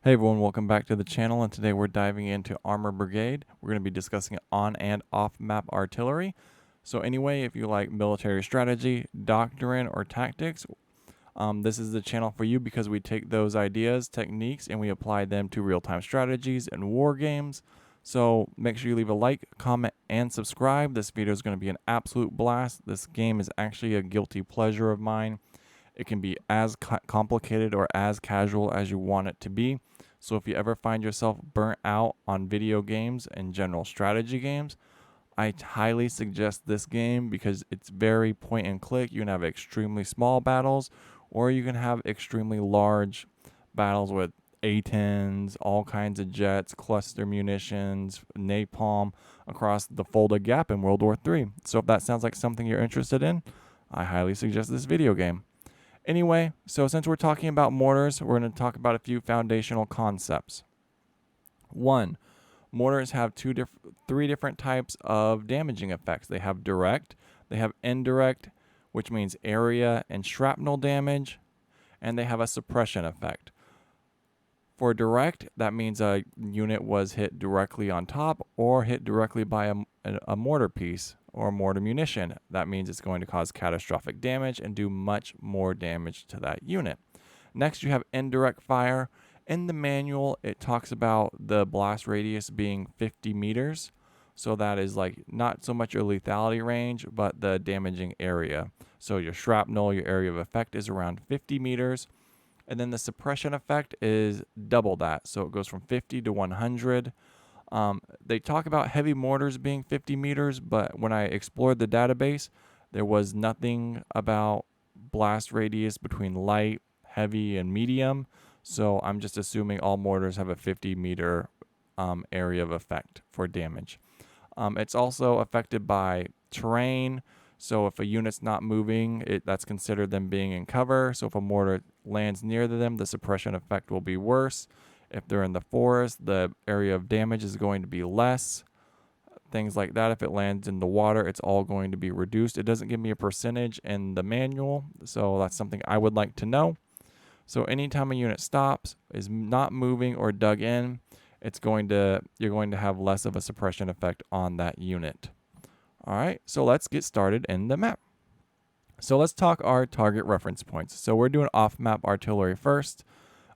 Hey everyone, welcome back to the channel, and today we're diving into Armor Brigade. We're going to be discussing on and off map artillery. So anyway, if you like military strategy, doctrine, or tactics, this is the channel for you because we take those ideas, techniques, and we apply them to real-time strategies and war games. So make sure you leave a like, comment, and subscribe. This video is going to be an absolute blast. This game is actually a guilty pleasure of mine. It can be as complicated or as casual as you want it to be. So if you ever find yourself burnt out on video games and general strategy games, I highly suggest this game because it's very point and click. You can have extremely small battles, or you can have extremely large battles with A-10s, all kinds of jets, cluster munitions, napalm across the Fulda Gap in World War III. So if that sounds like something you're interested in, I highly suggest this video game. Anyway, so since we're talking about mortars, we're going to talk about a few foundational concepts. 1. Mortars have three different types of damaging effects. They have direct, they have indirect, which means area and shrapnel damage, and they have a suppression effect. For direct, that means a unit was hit directly on top or hit directly by a mortar piece or mortar munition. That means it's going to cause catastrophic damage and do much more damage to that unit. Next, you have indirect fire. In the manual, it talks about the blast radius being 50 meters. So that is like not so much your lethality range, but the damaging area. So your shrapnel, your area of effect is around 50 meters. And then the suppression effect is double that. So it goes from 50 to 100. They talk about heavy mortars being 50 meters, but when I explored the database, there was nothing about blast radius between light, heavy, and medium. So I'm just assuming all mortars have a 50-meter area of effect for damage. It's also affected by terrain. So if a unit's not moving, that's considered them being in cover. So if a mortar lands near them, the suppression effect will be worse. If they're in the forest, the area of damage is going to be less. Things like that. If it lands in the water, it's all going to be reduced. It doesn't give me a percentage in the manual, so that's something I would like to know. So anytime a unit stops, is not moving or dug in, you're going to have less of a suppression effect on that unit. All right, so let's get started in the map. So let's talk our target reference points. So we're doing off-map artillery first.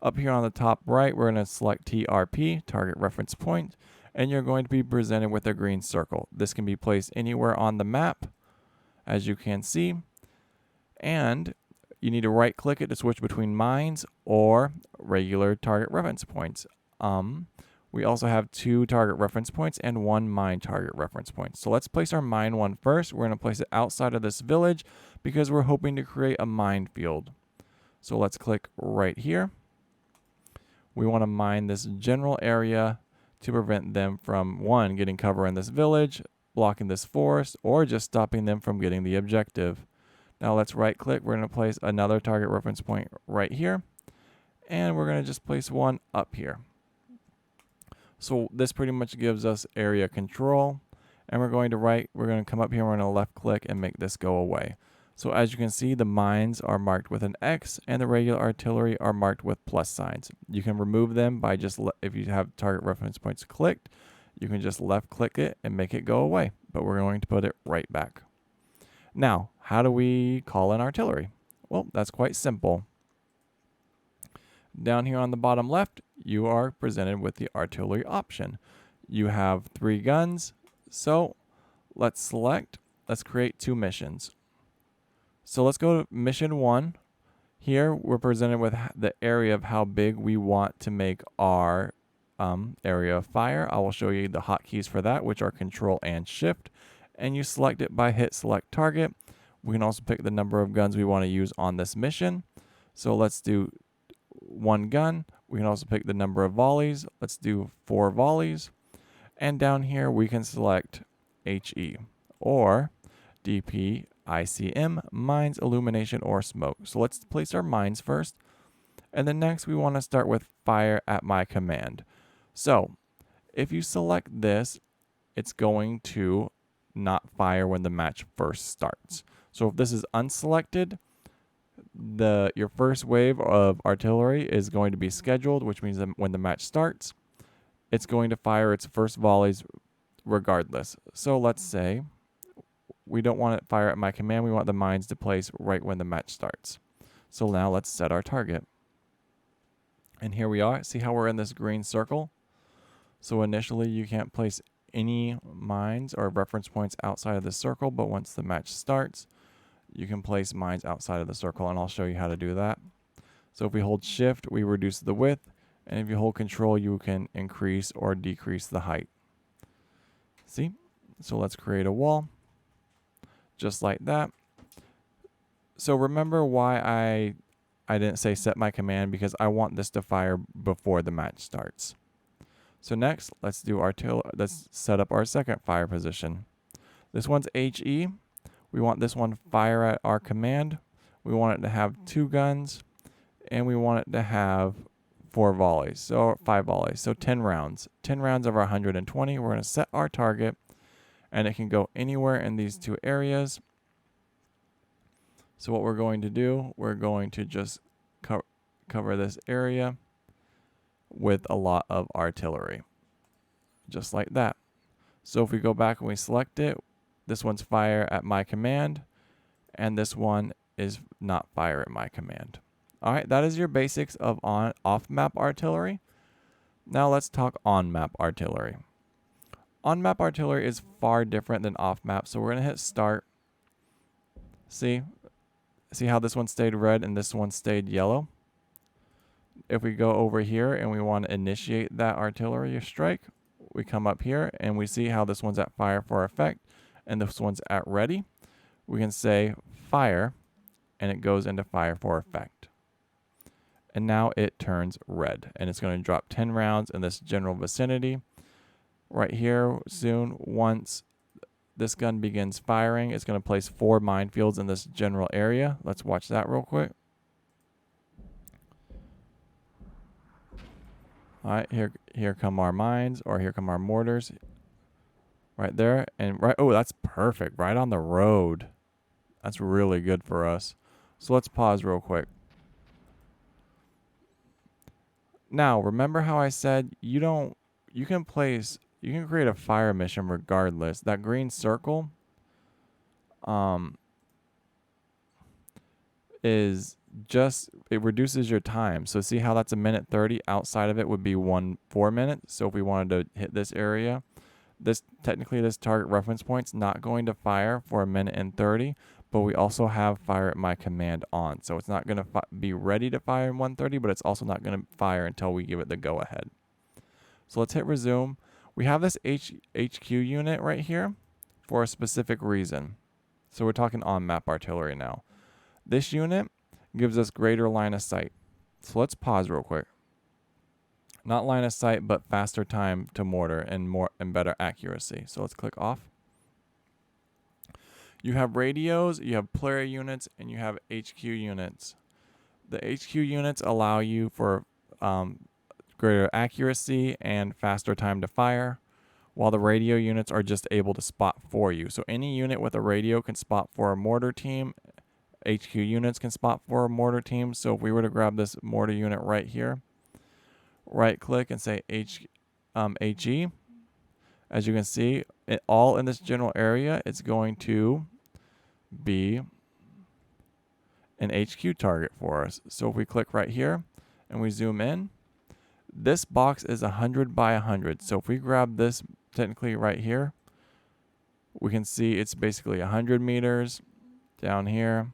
Up here on the top right, we're going to select TRP, target reference point, and you're going to be presented with a green circle. This can be placed anywhere on the map, as you can see. And you need to right-click it to switch between mines or regular target reference points. We also have 2 target reference points and 1 mine target reference point. So let's place our mine one first. We're going to place it outside of this village because we're hoping to create a minefield. So let's click right here. We want to mine this general area to prevent them from, 1, getting cover in this village, blocking this forest, or just stopping them from getting the objective. Now let's right click. We're going to place another target reference point right here. And we're going to just place one up here. So this pretty much gives us area control, and we're going to come up here, we're going to left click and make this go away. So as you can see, the mines are marked with an X and the regular artillery are marked with plus signs. You can remove them by if you have target reference points clicked, you can just left click it and make it go away, but we're going to put it right back. Now, how do we call in artillery? Well, that's quite simple. Down here on the bottom left, you are presented with the artillery option. You have 3 guns, so let's create 2 missions. So let's go to mission 1. Here we're presented with the area of how big we want to make our area of fire. I will show you the hotkeys for that, which are Control and Shift, and you select it by hit select target. We can also pick the number of guns we want to use on this mission. So let's do 1 gun. We can also pick the number of volleys. Let's do 4 volleys. And down here we can select HE or DP, ICM, mines, illumination, or smoke. So let's place our mines first. And then next we want to start with fire at my command. So if you select this, it's going to not fire when the match first starts. So if this is unselected, your first wave of artillery is going to be scheduled, which means that when the match starts, it's going to fire its first volleys regardless. So let's say we don't want it to fire at my command. We want the mines to place right when the match starts. So now let's set our target. And here we are. See how we're in this green circle? So initially you can't place any mines or reference points outside of the circle, but once the match starts, you can place mines outside of the circle, and I'll show you how to do that. So if we hold shift, we reduce the width, and if you hold control, you can increase or decrease the height. See? So let's create a wall, just like that. So remember why I didn't say set my command, because I want this to fire before the match starts. So next, let's set up our second fire position. This one's HE. We want this one fire at our command. We want it to have 2 guns, and we want it to have 4 volleys, so 5 volleys, so 10 rounds. 10 rounds of our 120. We're going to set our target, and it can go anywhere in these 2 areas. So what we're going to do, we're going to just cover this area with a lot of artillery, just like that. So if we go back and we select it, this one's fire at my command, and this one is not fire at my command. All right, that is your basics of off-map artillery. Now let's talk on-map artillery. On-map artillery is far different than off-map, so we're going to hit start. See how this one stayed red and this one stayed yellow? If we go over here and we want to initiate that artillery strike, we come up here and we see how this one's at fire for effect and this one's at ready. We can say fire, and it goes into fire for effect. And now it turns red, and it's going to drop 10 rounds in this general vicinity. Right here soon, once this gun begins firing, it's going to place 4 minefields in this general area. Let's watch that real quick. All right, here come our mines, or here come our mortars. Right there, and oh, that's perfect, right on the road. That's really good for us. So let's pause real quick. Now, remember how I said you can create a fire mission regardless. That green circle it reduces your time. So see how that's a minute 30? Outside of it would be 4 minutes. So if we wanted to hit this area, this target reference point's not going to fire for 1:30, but we also have fire at my command on. So it's not going to be ready to fire in 1:30, but it's also not going to fire until we give it the go ahead. So let's hit resume. We have this HQ unit right here for a specific reason. So we're talking on map artillery now. This unit gives us greater line of sight. So let's pause real quick. Not line of sight, but faster time to mortar and better accuracy. So let's click off. You have radios, you have player units, and you have HQ units. The HQ units allow you for greater accuracy and faster time to fire, while the radio units are just able to spot for you. So any unit with a radio can spot for a mortar team. HQ units can spot for a mortar team. So if we were to grab this mortar unit right here, right click and say HE, as you can see, all in this general area, it's going to be an HQ target for us. So if we click right here and we zoom in, this box is 100 by 100. So if we grab this technically right here, we can see it's basically 100 meters down here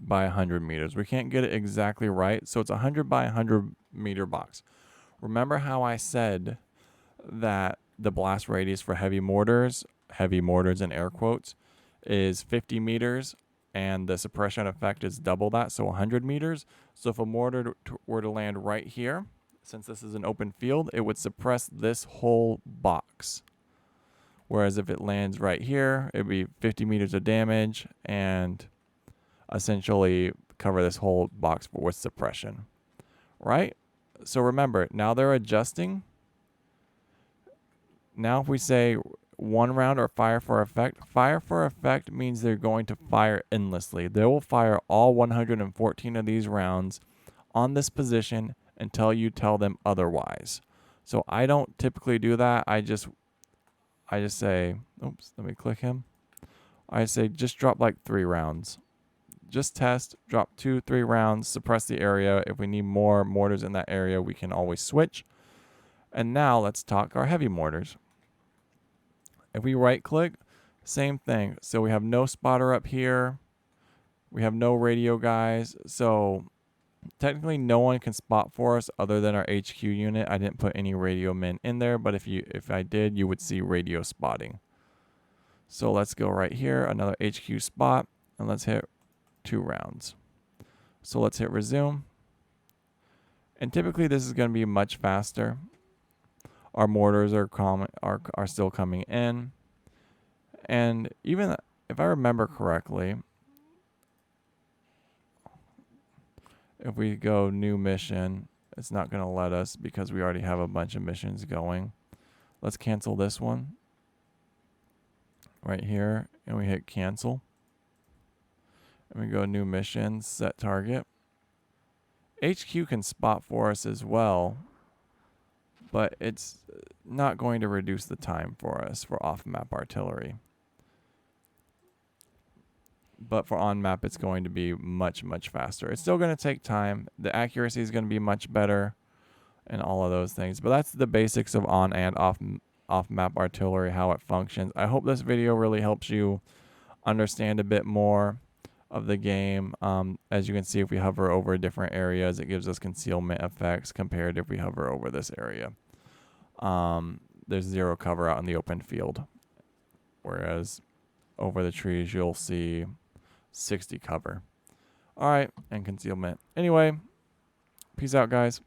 by 100 meters. We can't get it exactly right, so it's 100 by 100 meter box. Remember how I said that the blast radius for heavy mortars in air quotes, is 50 meters, and the suppression effect is double that, so 100 meters. So if a mortar were to land right here, since this is an open field, it would suppress this whole box. Whereas if it lands right here, it'd be 50 meters of damage and essentially cover this whole box with suppression, right? So remember, now they're adjusting. Now if we say 1 round or fire for effect. Fire for effect means they're going to fire endlessly. They will fire all 114 of these rounds on this position until you tell them otherwise. So I don't typically do that. I just say, oops, let me click him. I say just drop like 3 rounds. Just test, drop 2-3 rounds, suppress the area. If we need more mortars in that area, we can always switch. And now let's talk our heavy mortars. If we right click, same thing. So we have no spotter up here. We have no radio guys. So technically no one can spot for us other than our HQ unit. I didn't put any radio men in there, but if I did, you would see radio spotting. So let's go right here, another HQ spot, and let's hit 2 rounds. So let's hit resume. And typically this is going to be much faster. Our mortars are still coming in. And even if I remember correctly, if we go new mission, it's not going to let us because we already have a bunch of missions going. Let's cancel this one right here, and we hit cancel. And we go new mission, set target. HQ can spot for us as well, but it's not going to reduce the time for us for off-map artillery. But for on-map, it's going to be much, much faster. It's still going to take time. The accuracy is going to be much better and all of those things. But that's the basics of on and off-map artillery, how it functions. I hope this video really helps you understand a bit more of the game. As you can see, if we hover over different areas, it gives us concealment effects compared if we hover over this area. There's 0 cover out in the open field, whereas over the trees you'll see 60 cover. All right, and concealment. Anyway, peace out, guys.